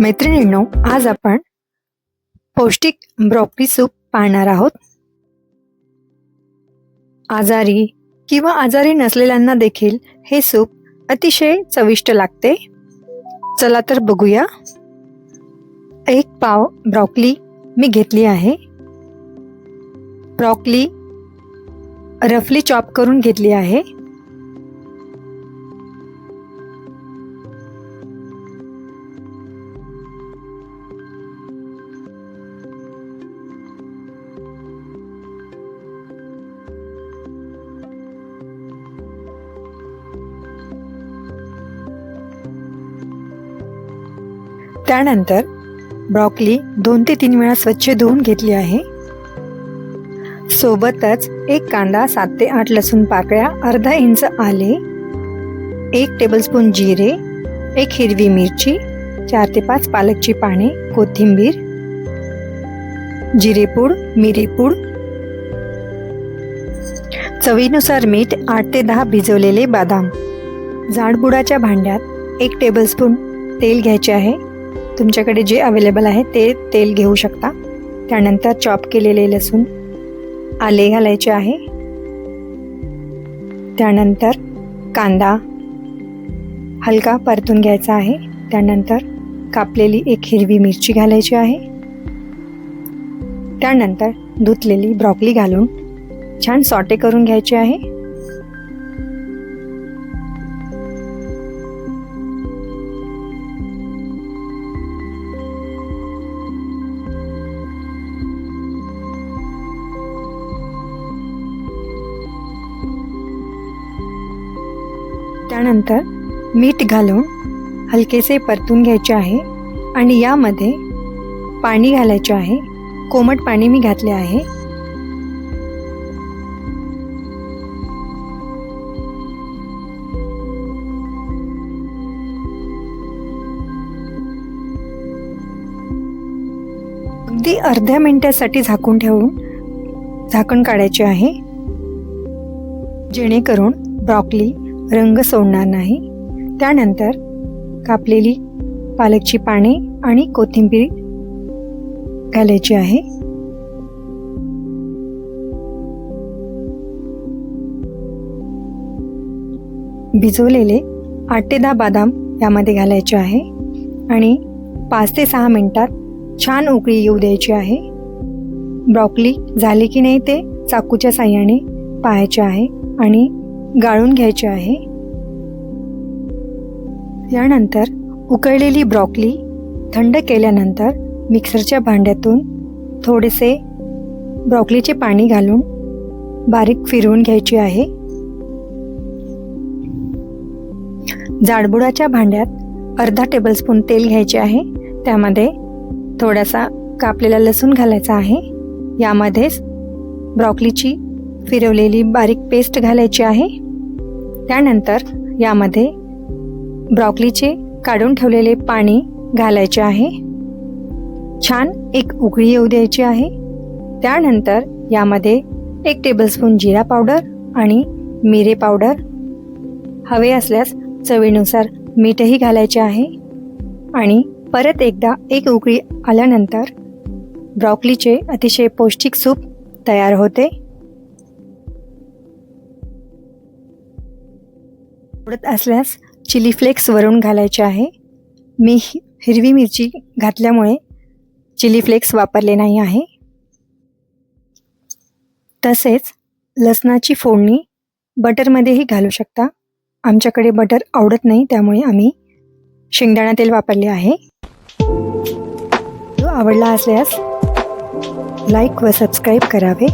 मैत्रिणींनो, आज आपण पौष्टिक ब्रोकोली सूप पाहणार आहोत। आजारी किंवा आजारी नसलेल्यांना देखील हे सूप अतिशय चविष्ट लागते। चला तर बघूया। 1 पाव ब्रोकोली मी घेतली आहे। ब्रोकोली रफली चॉप करून घेतली आहे। त्यानंतर ब्रोकोली 2 ते 3 वेळा स्वच्छ धुवून घेतली आहे। सोबतच 1 कांदा, 7 ते 8 लसूण पाकळ्या, अर्धा इंच आले, 1 टेबलस्पून जिरे, 1 हिरवी मिरची, 4 ते 5 पालकची पाने, कोथिंबीर, जिरेपूड, मिरेपूड, चवीनुसार मीठ, 8 ते 10 भिजवलेले बदाम। जाडबुडाच्या भांड्यात 1 टेबलस्पून तेल घ्यायचे आहे। तुमच्याकडे जे अवेलेबल आहे ते तेल घेऊ शकता। त्यानंतर चॉप केलेले लसूण, आले घालायचे आहे। त्यानंतर कांदा हलका परतून घ्यायचा आहे। त्यानंतर कापलेली 1 हिरवी मिरची घालायची आहे। त्यानंतर धुतलेली ब्रोकोली घालून छान सॉटे करून घ्यायचे आहे। त्यानंतर मीठ घालून हलकेसे परतून घ्यायचे आहे आणि यामध्ये पाणी घालायचे आहे। कोमट पाणी मी घातले आहे। अगदी अर्ध्या मिनिटासाठी झाकून ठेवून झाकण काढायचे आहे, जेणेकरून ब्रोकोली रंग सोडणार नाही। त्यानंतर कापलेली पालकची पाने आणि कोथिंबीर घालायची आहे। भिजवलेले 8 ते 10 बदाम यामध्ये घालायचे आहे आणि 5 ते 6 मिनिटात छान उकळी येऊ द्यायची आहे। ब्रोकोली झाली की नाही ते चाकूच्या साहाय्याने पाहायचे आहे आणि गाळून घ्यायचे आहे। यानंतर उकळलेली ब्रोकोली थंड केल्यानंतर मिक्सरच्या भांड्यातून थोडेसे ब्रोकोलीचे पाणी घालून बारीक फिरवून घ्यायची आहे। जाडबुडाच्या भांड्यात अर्धा टेबलस्पून तेल घ्यायचे आहे। त्यामध्ये थोडासा कापलेला लसूण घालायचा आहे। यामध्येच ब्रोकोलीची फिरवलेली बारीक पेस्ट घालायची आहे। त्यानंतर यामध्ये ब्रोकोलीचे काढून ठेवलेले पाणी घालायचे आहे। छान एक उकळी येऊ द्यायची आहे। त्यानंतर यामध्ये 1 टेबलस्पून जिरा पावडर आणि मिरे पावडर, हवे असल्यास चवीनुसार मीठही घालायचे आहे आणि परत एकदा एक उकळी आल्यानंतर ब्रोकोलीचे अतिशय पौष्टिक सूप तयार होते। आवडत असल्यास चिली फ्लेक्स वरून घालायचे आहे। मी हिरवी मिरची घातल्यामुळे चिली फ्लेक्स वापरले नाही आहे। तसेच लसणाची फोडणी बटरमध्येही घालू शकता। आमच्याकडे बटर आवडत नाही, त्यामुळे आम्ही शेंगदाणा तेल वापरले आहे। आवडला असल्यास लाईक व सबस्क्राईब करावे।